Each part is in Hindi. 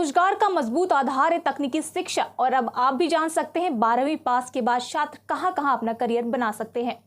रोजगार का मजबूत आधार है तकनीकी शिक्षा। और अब आप भी जान सकते हैं 12वीं पास के बाद छात्र कहां अपना करियर बना सकते हैं।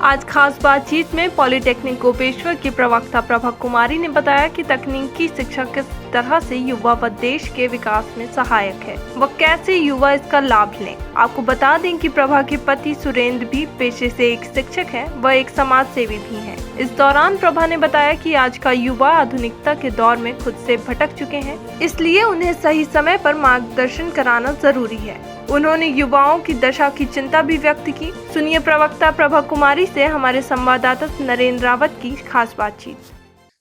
आज खास बातचीत में पॉलिटेक्निक गोपेश्वर की प्रवक्ता प्रभा कुमारी ने बताया कि तकनीकी शिक्षा किस तरह से युवा व देश के विकास में सहायक है व कैसे युवा इसका लाभ लें। आपको बता दें कि प्रभा के पति सुरेंद्र भी पेशे से एक शिक्षक हैं व एक समाज सेवी भी हैं। इस दौरान प्रभा ने बताया कि आज का युवा आधुनिकता के दौर में खुद से भटक चुके हैं, इसलिए उन्हें सही समय पर मार्गदर्शन कराना जरूरी है। उन्होंने युवाओं की दशा की चिंता भी व्यक्त की। सुनिए प्रवक्ता प्रभा कुमारी से हमारे संवाददाता नरेंद्र रावत की खास बातचीत।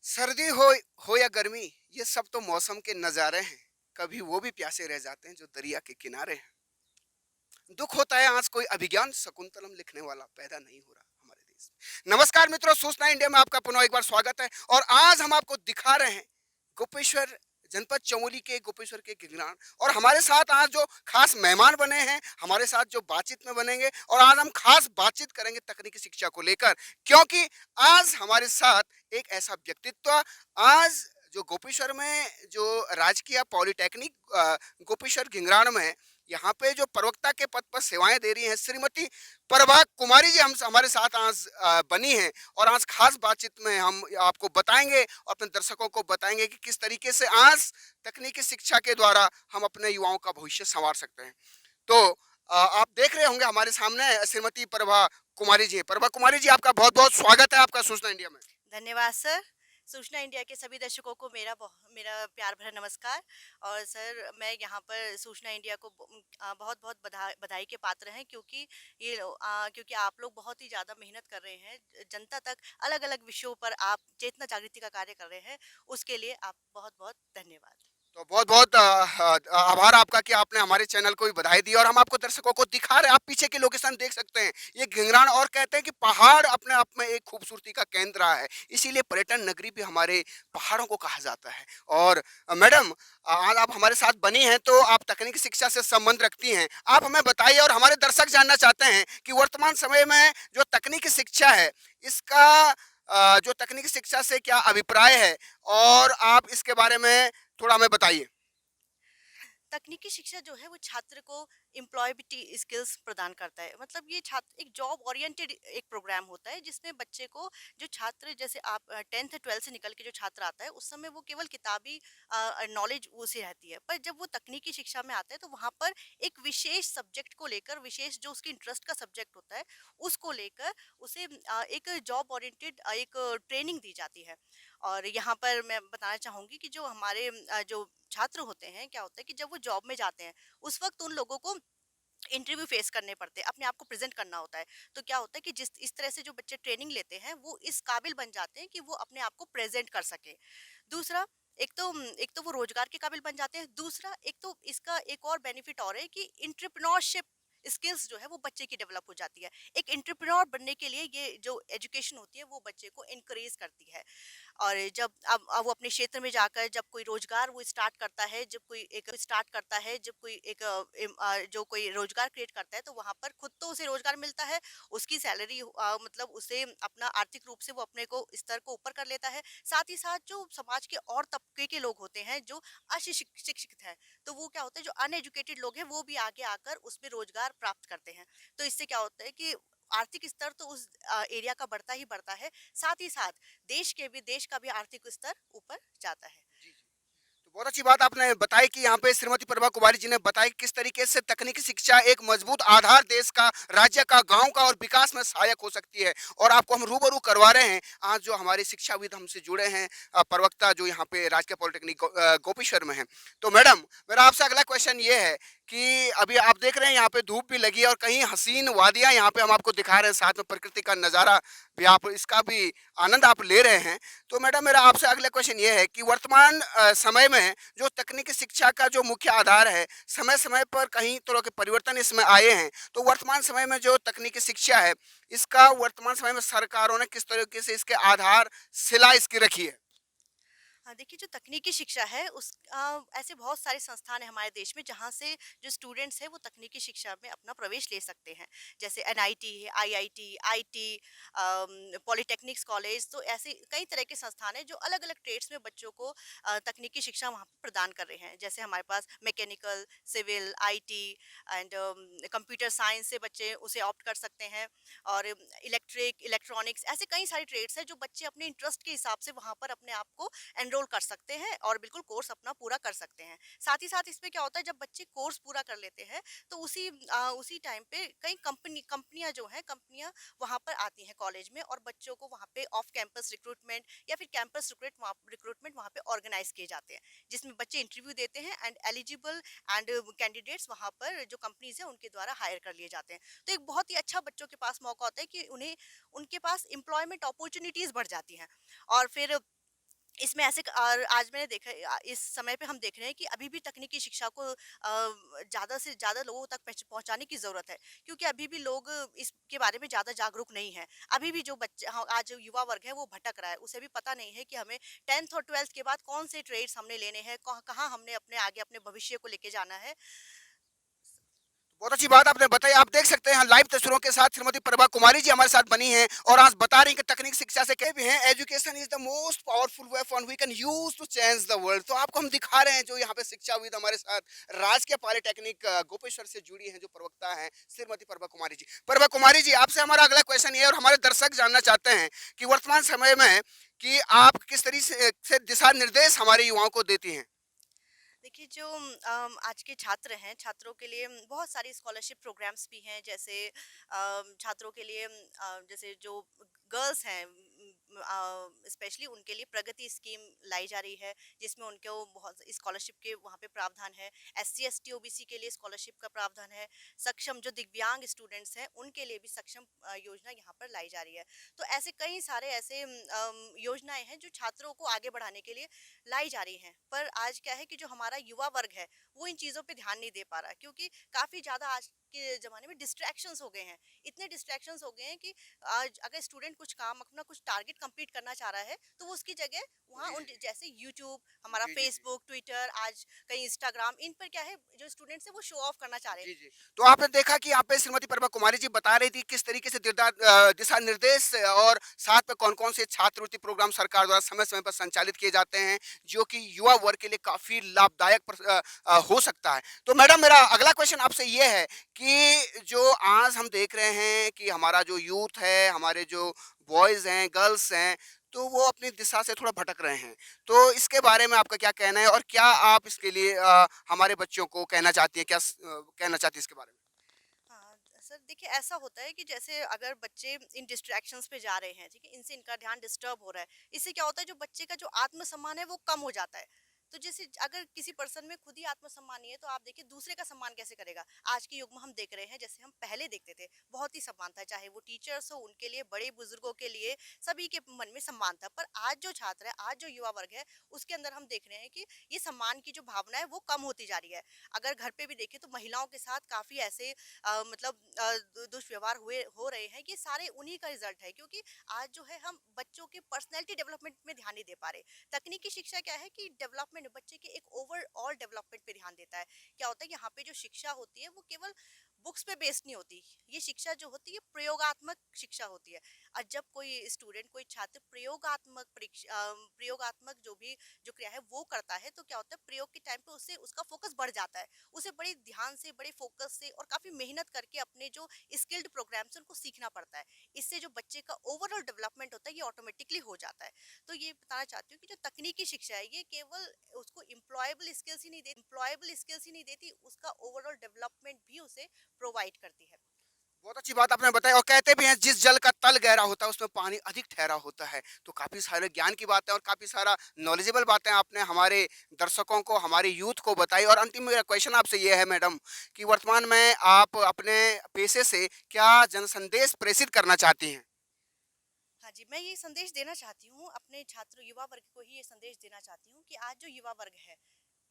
सर्दी हो या गर्मी, ये सब तो मौसम के नज़ारे हैं। कभी वो भी प्यासे रह जाते हैं जो दरिया के किनारे हैं। दुख होता है आज कोई अभिज्ञान शकुंतलम लिखने वाला पैदा नहीं हो रहा हमारे देश में। नमस्कार मित्रों, सूचना इंडिया में आपका पुनः एक बार स्वागत है। और आज हम आपको दिखा रहे हैं गोपेश्वर जनपद चमोली के गोपेश्वर के गिगरान। और हमारे साथ आज जो खास मेहमान बने हैं, हमारे साथ जो बातचीत में बनेंगे, और आज हम खास बातचीत करेंगे तकनीकी शिक्षा को लेकर, क्योंकि आज हमारे साथ एक ऐसा व्यक्तित्व, आज जो गोपेश्वर में जो राजकीय पॉलिटेक्निक गोपेश्वर गिंगरान में यहाँ पे जो प्रवक्ता के पद पर सेवाएं दे रही हैं, श्रीमती प्रभा कुमारी जी हम हमारे साथ आज बनी हैं। और आज खास बातचीत में हम आपको बताएंगे और अपने दर्शकों को बताएंगे कि किस तरीके से आज तकनीकी शिक्षा के द्वारा हम अपने युवाओं का भविष्य संवार सकते हैं। तो आप देख रहे होंगे हमारे सामने श्रीमती प्रभा कुमारी जी। प्रभा कुमारी जी, आपका बहुत बहुत स्वागत है आपका सूचना इंडिया में। धन्यवाद सर। सूचना इंडिया के सभी दर्शकों को मेरा प्यार भरा नमस्कार। और सर, मैं यहाँ पर सूचना इंडिया को बहुत बहुत बधाई के पात्र हैं, क्योंकि क्योंकि आप लोग बहुत ही ज़्यादा मेहनत कर रहे हैं, जनता तक अलग अलग विषयों पर आप चेतना जागृति का कार्य कर रहे हैं। उसके लिए आप बहुत बहुत धन्यवाद। तो बहुत बहुत आभार आपका कि आपने हमारे चैनल को भी बधाई दी। और हम आपको दर्शकों को दिखा रहे हैं, आप पीछे की लोकेशन देख सकते हैं, ये घिंगरान। और कहते हैं कि पहाड़ अपने आप में एक खूबसूरती का केंद्र रहा है, इसीलिए पर्यटन नगरी भी हमारे पहाड़ों को कहा जाता है। और मैडम, आज आप हमारे साथ बनी हैं, तो आप तकनीकी शिक्षा से संबंध रखती हैं। आप हमें बताइए, और हमारे दर्शक जानना चाहते हैं कि वर्तमान समय में जो तकनीकी शिक्षा है, इसका जो तकनीकी शिक्षा से क्या अभिप्राय है, और आप इसके बारे में थोड़ा हमें बताइए। तकनीकी शिक्षा जो है वो छात्र को एम्प्लॉयबिलिटी स्किल्स प्रदान करता है। मतलब ये छात्र एक जॉब ओरिएंटेड एक प्रोग्राम होता है, जिसमें बच्चे को, जो छात्र, जैसे आप 10th 12th से निकल के जो छात्र आता है, उस समय वो केवल किताबी नॉलेज उसे रहती है। पर जब वो तकनीकी शिक्षा में आता है तो वहाँ पर एक विशेष सब्जेक्ट को लेकर, विशेष जो उसकी इंटरेस्ट का सब्जेक्ट होता है उसको लेकर उसे एक जॉब ओरिएंटेड एक ट्रेनिंग दी जाती है। और यहाँ पर मैं बताना चाहूँगी कि जो हमारे जो छात्र होते हैं, क्या होता है कि जब वो जॉब में जाते हैं उस वक्त उन लोगों को इंटरव्यू फेस करने पड़ते हैं, अपने आप को प्रेजेंट करना होता है। तो क्या होता है कि जिस इस तरह से जो बच्चे ट्रेनिंग लेते हैं वो इस काबिल बन जाते हैं कि वो अपने आप को प्रेजेंट कर सके। दूसरा, एक तो वो रोजगार के काबिल बन जाते हैं। दूसरा, एक तो इसका एक और बेनिफिट और है कि एंटरप्रेन्योरशिप स्किल्स जो है वो बच्चे की डेवलप हो जाती है। एक एंटरप्रेन्योर बनने के लिए ये जो एजुकेशन होती है वो बच्चे को इनकरेज करती है। और जब अब वो अपने क्षेत्र में जाकर जब कोई रोजगार वो स्टार्ट करता है, जब कोई एक जो कोई रोजगार क्रिएट करता है, तो वहाँ पर खुद तो उसे रोजगार मिलता है, उसकी सैलरी मतलब उसे अपना आर्थिक रूप से वो अपने को स्तर को ऊपर कर लेता है। साथ ही साथ जो समाज के और तबके के लोग होते हैं जो अशिक्षित हैं, तो वो क्या होता है, जो अनएजुकेटेड लोग हैं वो भी आगे आकर उसमें रोजगार प्राप्त करते हैं। तो इससे क्या होता है कि आर्थिक स्तर तो उस एरिया का बढ़ता ही बढ़ता है, साथ ही साथ देश का भी आर्थिक स्तर ऊपर जाता है। तो बहुत अच्छी बात आपने बताई कि यहाँ पे श्रीमती प्रभा कुमारी जी ने बताया किस तरीके से तकनीकी शिक्षा एक मजबूत आधार देश का, राज्य का, गांव का और विकास में सहायक हो सकती है। और आपको हम रूबरू करवा रहे हैं आज जो हमारे शिक्षाविद हमसे जुड़े हैं, प्रवक्ता जो यहाँ पे राजकीय पॉलिटेक्निक गोपेश्वर में हैं। तो मैडम, मेरा आपसे अगला क्वेश्चन ये है कि अभी आप देख रहे हैं यहाँ पे धूप भी लगी है और कहीं हसीन वादियाँ यहाँ पे हम आपको दिखा रहे हैं, साथ में प्रकृति का नज़ारा भी, आप इसका भी आनंद आप ले रहे हैं। तो मैडम, मेरा आपसे अगला क्वेश्चन ये है कि वर्तमान समय में जो तकनीकी शिक्षा का जो मुख्य आधार है, समय समय पर कहीं तरह के परिवर्तन इसमें आए हैं। तो वर्तमान समय में जो तकनीकी शिक्षा है, इसका वर्तमान समय में सरकारों ने किस तरीके से इसके आधार शिला इसकी रखी है? हाँ, देखिए जो तकनीकी शिक्षा है ऐसे बहुत सारे संस्थान हैं हमारे देश में जहाँ से जो स्टूडेंट्स हैं वो तकनीकी शिक्षा में अपना प्रवेश ले सकते हैं। जैसे एनआईटी है, आईआईटी, आईटी, पॉलिटेक्निक्स कॉलेज, तो ऐसे कई तरह के संस्थान हैं जो अलग अलग ट्रेड्स में बच्चों को तकनीकी शिक्षा वहाँ पे प्रदान कर रहे हैं। जैसे हमारे पास mechanical, civil, IT and computer science से बच्चे उसे ऑप्ट कर सकते हैं। और इलेक्ट्रॉनिक्स, ऐसे कई सारे ट्रेड्स हैं जो बच्चे अपने इंटरेस्ट के हिसाब से वहाँ पर अपने आप को एनरोल कर सकते हैं और बिल्कुल कोर्स अपना पूरा कर सकते हैं। साथ ही साथ इसमें क्या होता है, जब बच्चे कोर्स पूरा कर लेते हैं तो उसी टाइम पे कई कंपनियां जो हैं, कंपनियां वहाँ पर आती हैं कॉलेज में, और बच्चों को वहाँ पे ऑफ कैंपस रिक्रूटमेंट या फिर कैंपस रिक्रूटमेंट वहाँ पे ऑर्गेनाइज किए जाते हैं, जिसमें बच्चे इंटरव्यू देते हैं एंड एलिजिबल एंड कैंडिडेट्स वहाँ पर जो कंपनीज हैं उनके द्वारा हायर कर लिए जाते हैं। तो एक बहुत ही अच्छा बच्चों के पास मौका होता है कि उन्हें उनके पास एम्प्लॉयमेंट अपॉर्चुनिटीज बढ़ जाती हैं। और फिर इसमें और आज मैंने देखा इस समय पे हम देख रहे हैं कि अभी भी तकनीकी शिक्षा को ज़्यादा से ज़्यादा लोगों तक पहुंचाने की ज़रूरत है, क्योंकि अभी भी लोग इसके बारे में ज़्यादा जागरूक नहीं हैं। अभी भी जो बच्चे, हाँ, आज जो युवा वर्ग है वो भटक रहा है, उसे भी पता नहीं है कि हमें 10th और 12th के बाद कौन से ट्रेड्स हमने लेने हैं, कहाँ हमने अपने आगे अपने भविष्य को लेके जाना है। बहुत अच्छी बात आपने बताई। आप देख सकते हैं लाइव तस्वीरों के साथ श्रीमती प्रभा कुमारी जी हमारे साथ बनी हैं और आज बता रही हैं कि तकनीक शिक्षा से कहे भी हैं education is the most powerful weapon we can use to change the world. तो आपको हम दिखा रहे हैं जो यहाँ पे शिक्षाविद हमारे साथ राजकीय पॉलिटेक्निक गोपेश्वर से जुड़ी हैं, जो प्रवक्ता हैं श्रीमती प्रभा कुमारी जी। प्रभा कुमारी जी, आपसे हमारा अगला क्वेश्चन ये है और हमारे दर्शक जानना चाहते हैं कि वर्तमान समय में कि आप किस तरीके से दिशा निर्देश हमारे युवाओं को देती हैं। देखिए जो आज के छात्र हैं, छात्रों के लिए बहुत सारी स्कॉलरशिप प्रोग्राम्स भी हैं। जैसे छात्रों के लिए जैसे जो गर्ल्स हैं, स्पेशली उनके लिए प्रगति स्कीम लाई जा रही है, जिसमें उनको बहुत स्कॉलरशिप के वहाँ पे प्रावधान है। एससी एसटी ओबीसी के लिए स्कॉलरशिप का प्रावधान है। सक्षम जो दिव्यांग स्टूडेंट्स हैं उनके लिए भी सक्षम योजना यहाँ पर लाई जा रही है। तो ऐसे कई सारे ऐसे योजनाएं हैं जो छात्रों को आगे बढ़ाने के लिए लाई जा रही हैं। पर आज क्या है कि जो हमारा युवा वर्ग है वो इन चीज़ों पे ध्यान नहीं दे पा रहा, क्योंकि काफ़ी ज़्यादा आज के ज़माने में डिस्ट्रैक्शंस हो गए हैं। इतने डिस्ट्रैक्शंस हो गए हैं कि आज अगर स्टूडेंट कुछ काम, अपना कुछ टारगेट कंप्लीट करना चाह रहा है, तो वो उसकी जगह वहाँ उन जैसे यूट्यूब, हमारा जी जी जी फेसबुक, ट्विटर, आज कहीं इंस्टाग्राम, इन पर क्या है, जो स्टूडेंट्स है वो शो ऑफ करना चाह रहे जी हैं। जी। तो आपने देखा कि यहाँ पे श्रीमती प्रभा कुमारी जी बता रही थी किस तरीके से दिशा निर्देश और साथ में कौन कौन से छात्रवृत्ति प्रोग्राम सरकार द्वारा समय समय पर संचालित किए जाते हैं, जो कि युवा वर्ग के लिए काफी लाभदायक हो सकता है। तो मैडम, मेरा अगला क्वेश्चन आपसे ये है कि जो आज हम देख रहे हैं कि हमारा जो यूथ है, हमारे जो बॉयज हैं, गर्ल्स हैं, तो वो अपनी दिशा से थोड़ा भटक रहे हैं। तो इसके बारे में आपका क्या कहना है और क्या आप इसके लिए हमारे बच्चों को कहना चाहती हैं, क्या कहना चाहती हैं इसके बारे में? हाँ, सर देखिए ऐसा होता है कि जैसे अगर बच्चे इन डिस्ट्रैक्शंस पे जा रहे हैं, ठीक है, इनसे इनका ध्यान डिस्टर्ब हो रहा है, इससे क्या होता है, जो बच्चे का जो आत्मसम्मान है वो कम हो जाता है। तो जैसे अगर किसी पर्सन में खुद ही आत्मसम्मान नहीं है, तो आप देखिए दूसरे का सम्मान कैसे करेगा। आज के युग में हम देख रहे हैं, जैसे हम पहले देखते थे बहुत ही सम्मान था, चाहे वो टीचर्स हो, उनके लिए, बड़े बुजुर्गों के लिए, सभी के मन में सम्मान था। पर आज जो छात्र है, आज जो युवा वर्ग है, उसके अंदर हम देख रहे हैं कि ये सम्मान की जो भावना है वो कम होती जा रही है। अगर घर पे भी देखें तो महिलाओं के साथ काफी ऐसे मतलब दुष्व्यवहार हो रहे हैं, ये सारे उन्हीं का रिजल्ट है, क्योंकि आज जो है हम बच्चों के पर्सनैलिटी डेवलपमेंट में ध्यान नहीं दे पा रहे। तकनीकी शिक्षा क्या है कि डेवलपमेंट, बच्चे के एक ओवरऑल डेवलपमेंट पे ध्यान देता है। क्या होता है, यहाँ पे जो शिक्षा होती है वो केवल बुक्स पे बेस्ड नहीं होती। ये शिक्षा जो होती है प्रयोगात्मक शिक्षा होती है। और जब कोई स्टूडेंट, कोई छात्र प्रयोगात्मक जो क्रिया है वो करता है, तो क्या होता है, प्रयोग के टाइम पे उससे उसका फोकस बढ़ जाता है। उसे बड़े ध्यान से, बड़े फोकस से और काफी मेहनत करके अपने जो स्किल्ड प्रोग्राम्स उनको सीखना पड़ता है। इससे जो बच्चे का ओवरऑल डेवलपमेंट होता है ये ऑटोमेटिकली हो जाता है। तो ये बताना चाहती हूँ कि जो तकनीकी शिक्षा है ये केवल उसको एम्प्लॉयबल स्किल्स ही नहीं देती, उसका ओवरऑल डेवलपमेंट भी उसे प्रोवाइड करती है। बहुत अच्छी बात आपने बताई और कहते भी हैं जिस जल का तल गहरा होता है उसमें पानी अधिक ठहरा होता है। तो काफी सारे ज्ञान की बातें और काफी सारा नॉलेजेबल बातें आपने हमारे दर्शकों को, हमारे यूथ को बताई। और अंतिम मेरा क्वेश्चन आपसे ये है मैडम कि वर्तमान में आप अपने पेशे से क्या जन संदेश प्रेषित करना चाहती हैं? हाँ जी, मैं ये संदेश देना चाहती हूँ अपने छात्र युवा वर्ग को ही, ये संदेश देना चाहती हूँ कि आज जो युवा वर्ग है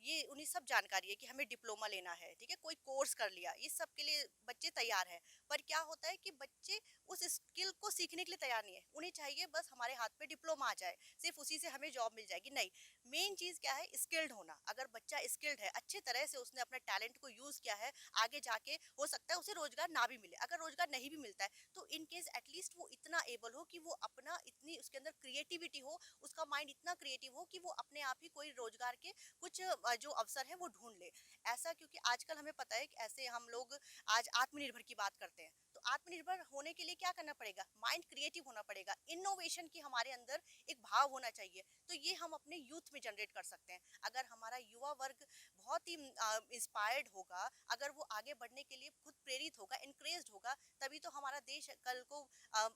ये उन्हें सब जानकारी है कि हमें डिप्लोमा लेना है, ठीक है, कोई कोर्स कर लिया, ये सब के लिए बच्चे तैयार हैं। पर क्या होता है कि बच्चे उस स्किल को सीखने के लिए तैयार नहीं है। उन्हें चाहिए बस हमारे हाथ में डिप्लोमा आ जाए, सिर्फ उसी से हमें जॉब मिल जाएगी। नहीं, मेन चीज क्या है, स्किल्ड होना। अगर बच्चा स्किल्ड है, अच्छे तरह से उसने अपने टैलेंट को यूज किया है, आगे जाके हो सकता है उसे रोजगार ना भी मिले। अगर रोजगार नहीं भी मिलता है तो इन केस एटलीस्ट वो इतना एबल हो कि वो अपना, इतनी उसके अंदर क्रिएटिविटी हो, उसका माइंड इतना क्रिएटिव हो कि वो अपने आप ही कोई रोजगार के कुछ जो अवसर है वो ढूंढ ले। ऐसा क्योंकि आजकल हमें पता है कि ऐसे हम लोग आज आत्मनिर्भर की बात करते हैं, तो आत्मनिर्भर होने के लिए क्या करना पड़ेगा, माइंड क्रिएटिव होना पड़ेगा, इनोवेशन की हमारे अंदर एक भाव होना चाहिए। तो ये हम अपने यूथ में जनरेट कर सकते हैं। अगर हमारा युवा वर्ग बहुत ही इंस्पायर्ड होगा, अगर वो आगे बढ़ने के लिए खुद प्रेरित होगा, इनकरेज्ड होगा, तभी तो हमारा देश कल को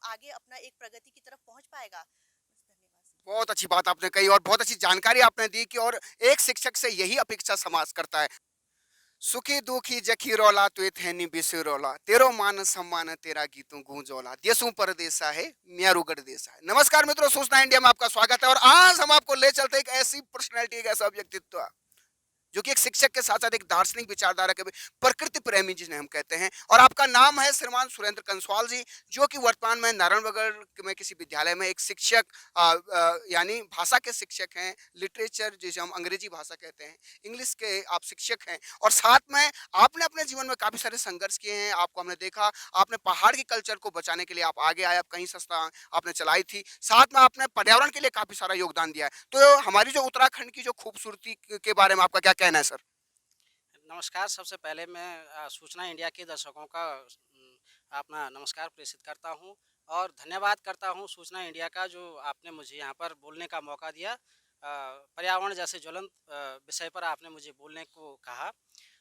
आगे अपना एक प्रगति की तरफ पहुंच पाएगा। बस, धन्यवाद। बहुत अच्छी बात आपने कही और बहुत अच्छी जानकारी आपने दी कि और एक शिक्षक से यही अपेक्षा समाज करता है। सुखी दुखी जखी रौला तो थैनी बिसु रौला तेरो मान सम्मान तेरा गीतों गूंजौला देशों परदेसा है म्यारुगढ़ देसा है। नमस्कार मित्रों, सूचना इंडिया में आपका स्वागत है और आज हम आपको ले चलते हैं एक ऐसी पर्सनैलिटी, एक ऐसा व्यक्तित्व जो कि एक शिक्षक के साथ साथ एक दार्शनिक विचारधारा के भी प्रकृति प्रेमी जिन्हें हम कहते हैं। और आपका नाम है श्रीमान सुरेंद्र कंसवाल जी, जो कि वर्तमान में नारायणनगर में किसी विद्यालय में एक शिक्षक यानी भाषा के शिक्षक हैं, लिटरेचर जिसे हम अंग्रेजी भाषा कहते हैं, इंग्लिश के आप शिक्षक हैं। और साथ में आपने अपने जीवन में काफी सारे संघर्ष किए हैं। आपको हमने देखा, आपने पहाड़ की कल्चर को बचाने के लिए आप आगे आए, आप कहीं संस्था आपने चलाई थी, साथ में आपने पर्यावरण के लिए काफी सारा योगदान दिया है। तो हमारी जो उत्तराखंड की जो खूबसूरती के बारे में आपका क्या कहना है सर? नमस्कार। सबसे पहले मैं सूचना इंडिया के दर्शकों का अपना नमस्कार प्रेषित करता हूं और धन्यवाद करता हूं सूचना इंडिया का, जो आपने मुझे यहां पर बोलने का मौका दिया। पर्यावरण जैसे ज्वलंत विषय पर आपने मुझे बोलने को कहा।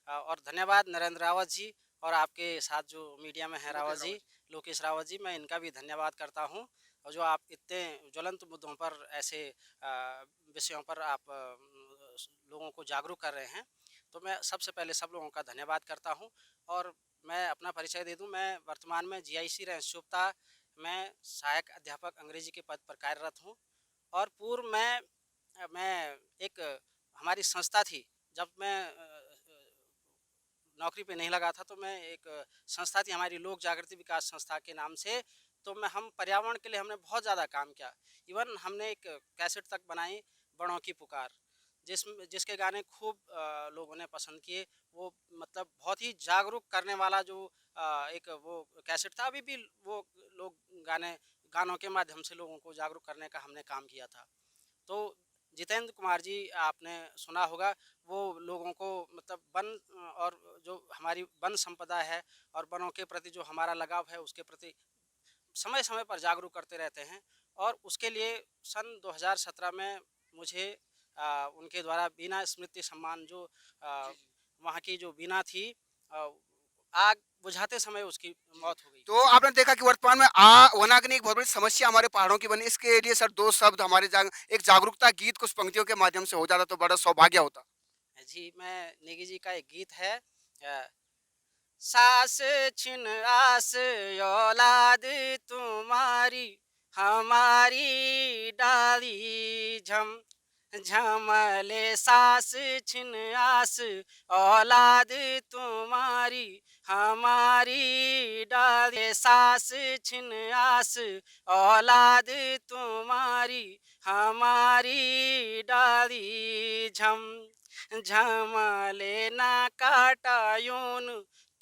और धन्यवाद नरेंद्र रावत जी और आपके साथ जो मीडिया में है रावत जी, लोकेश रावत जी, मैं इनका भी धन्यवाद करता हूं। और जो आप इतने ज्वलंत मुद्दों पर, ऐसे विषयों पर आप लोगों को जागरूक कर रहे हैं, तो मैं सबसे पहले सब लोगों का धन्यवाद करता हूं। और मैं अपना परिचय दे दूं, मैं वर्तमान में जीआईसी रैंसचोपता में सहायक अध्यापक अंग्रेजी के पद पर कार्यरत हूं। और पूर्व में मैं एक हमारी संस्था थी, जब मैं नौकरी पे नहीं लगा था, तो मैं एक संस्था थी हमारी लोक जागृति विकास संस्था के नाम से। तो हम पर्यावरण के लिए हमने बहुत ज़्यादा काम किया। इवन हमने एक कैसेट तक बनाई, बड़ों की पुकार, जिसके गाने खूब लोगों ने पसंद किए। वो मतलब बहुत ही जागरूक करने वाला जो एक वो कैसेट था। अभी भी वो लोग गानों के माध्यम से लोगों को जागरूक करने का हमने काम किया था। तो जितेंद्र कुमार जी आपने सुना होगा, वो लोगों को मतलब वन और जो हमारी वन संपदा है और वनों के प्रति जो हमारा लगाव है, उसके प्रति समय समय पर जागरूक करते रहते हैं। और उसके लिए सन 2017 में मुझे उनके द्वारा बीना स्मृति सम्मान, जो वहाँ की जो बीना थी, आग बुझाते समय उसकी मौत हो गई। तो आपने देखा कि वर्तमान में वनाग्नि एक बहुत बड़ी समस्या हमारे पहाड़ों की बनी। इसके लिए सर दो शब्द हमारे एक जागरूकता गीत कुछ पंक्तियों के माध्यम से हो जाता तो बड़ा सौभाग्य होता। जी, मैं नेगी जी का एक गीत है, सास छिन आस औलाद तुम्हारी, हमारी डाली झम झमले, सास छिन आस औलाद तुम्हारी, हमारी डाली, सास छिन आस औलाद तुम्हारी, हमारी डाली झम झमले ना काटा यून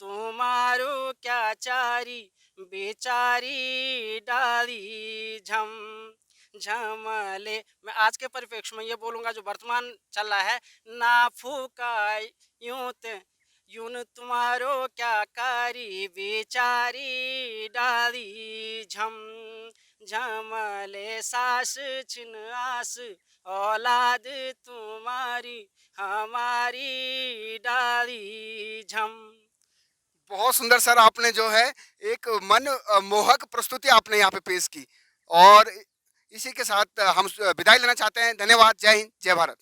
तुम्हारो क्या चारी, बेचारी डाली झम झमले। मैं आज के परिप्रेक्ष्य में ये बोलूँगा जो वर्तमान चल रहा है, ना फूका यून तुम्हारो क्या कारी, बेचारी डाली झम झमले, सास छिन आस औलाद तुम्हारी, हमारी डाली झम। बहुत सुंदर सर, आपने जो है एक मन मोहक प्रस्तुति आपने यहाँ पे पेश की और इसी के साथ हम विदाई लेना चाहते हैं। धन्यवाद। जय हिंद, जय भारत।